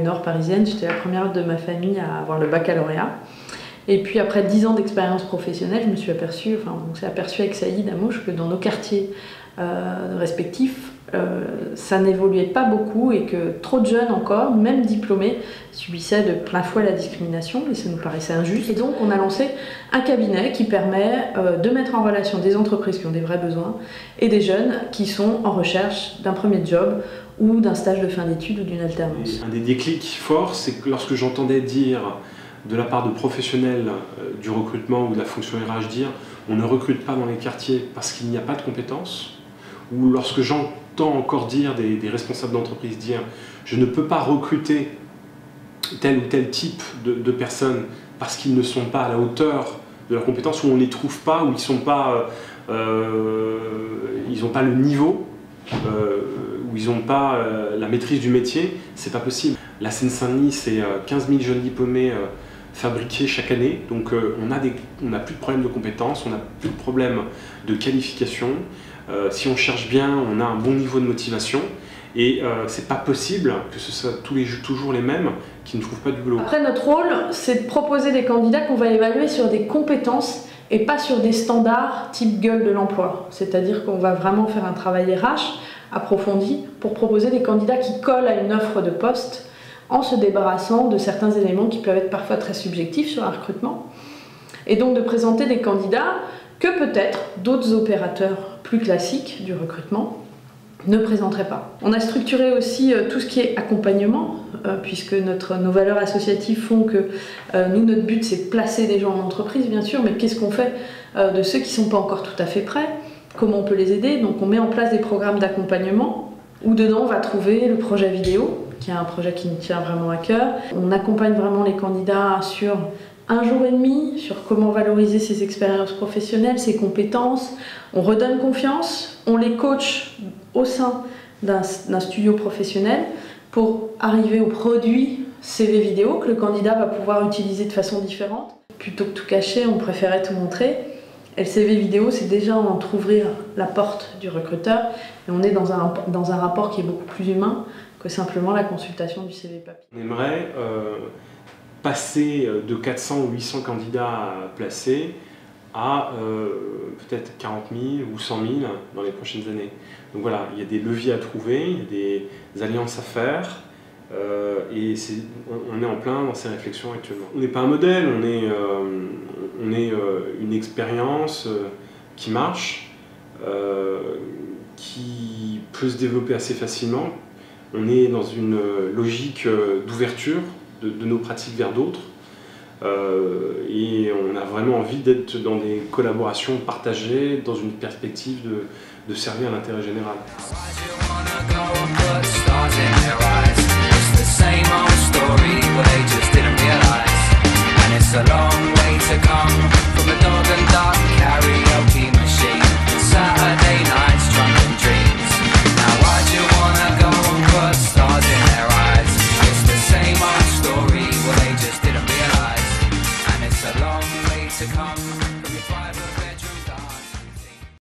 nord parisienne. J'étais la première de ma famille à avoir le baccalauréat. Et puis après 10 ans d'expérience professionnelle, je me suis aperçue, on s'est aperçu avec Saïd Amouche que dans nos quartiers respectifs, ça n'évoluait pas beaucoup et que trop de jeunes encore, même diplômés, subissaient de plein fouet la discrimination et ça nous paraissait injuste. Et donc on a lancé un cabinet qui permet de mettre en relation des entreprises qui ont des vrais besoins et des jeunes qui sont en recherche d'un premier job ou d'un stage de fin d'études ou d'une alternance. Un des déclics forts, c'est que lorsque j'entendais dire de la part de professionnels du recrutement ou de la fonction RH dire on ne recrute pas dans les quartiers parce qu'il n'y a pas de compétences, ou lorsque j'entends encore dire des responsables d'entreprise dire je ne peux pas recruter tel ou tel type de personnes parce qu'ils ne sont pas à la hauteur de leurs compétences, ou on ne les trouve pas, ou ils n'ont pas le niveau, où ils n'ont pas la maîtrise du métier, c'est pas possible. La Seine-Saint-Denis, c'est 15 000 jeunes diplômés fabriqués chaque année, donc on n'a plus de problème de compétences, on n'a plus de problème de qualification. Si on cherche bien, on a un bon niveau de motivation. Et c'est pas possible que ce soit toujours les mêmes qui ne trouvent pas du boulot. Après, notre rôle, c'est de proposer des candidats qu'on va évaluer sur des compétences et pas sur des standards type gueule de l'emploi. C'est-à-dire qu'on va vraiment faire un travail RH approfondi pour proposer des candidats qui collent à une offre de poste en se débarrassant de certains éléments qui peuvent être parfois très subjectifs sur un recrutement. Et donc de présenter des candidats que peut-être d'autres opérateurs plus classiques du recrutement ne présenteraient pas. On a structuré aussi tout ce qui est accompagnement, puisque nos valeurs associatives font que nous, notre but, c'est de placer des gens en entreprise, bien sûr, mais qu'est-ce qu'on fait de ceux qui ne sont pas encore tout à fait prêts? Comment on peut les aider? Donc on met en place des programmes d'accompagnement, où dedans on va trouver le projet vidéo, qui est un projet qui nous tient vraiment à cœur. On accompagne vraiment les candidats sur 1 jour et demi, sur comment valoriser ses expériences professionnelles, ses compétences. On redonne confiance, on les coach au sein d'un studio professionnel pour arriver au produit CV vidéo que le candidat va pouvoir utiliser de façon différente. Plutôt que tout cacher, on préférait tout montrer. Et le CV vidéo, c'est déjà entrouvrir la porte du recruteur et on est dans un rapport qui est beaucoup plus humain que simplement la consultation du CV papier. On aimerait passer de 400 ou 800 candidats placés à peut-être 40 000 ou 100 000 dans les prochaines années. Donc voilà, il y a des leviers à trouver, il y a des alliances à faire et on est en plein dans ces réflexions actuellement. On n'est pas un modèle, on est une expérience qui marche, qui peut se développer assez facilement. On est dans une logique d'ouverture de nos pratiques vers d'autres. Et on a vraiment envie d'être dans des collaborations partagées, dans une perspective de servir l'intérêt général. It's a long way to come from the dog and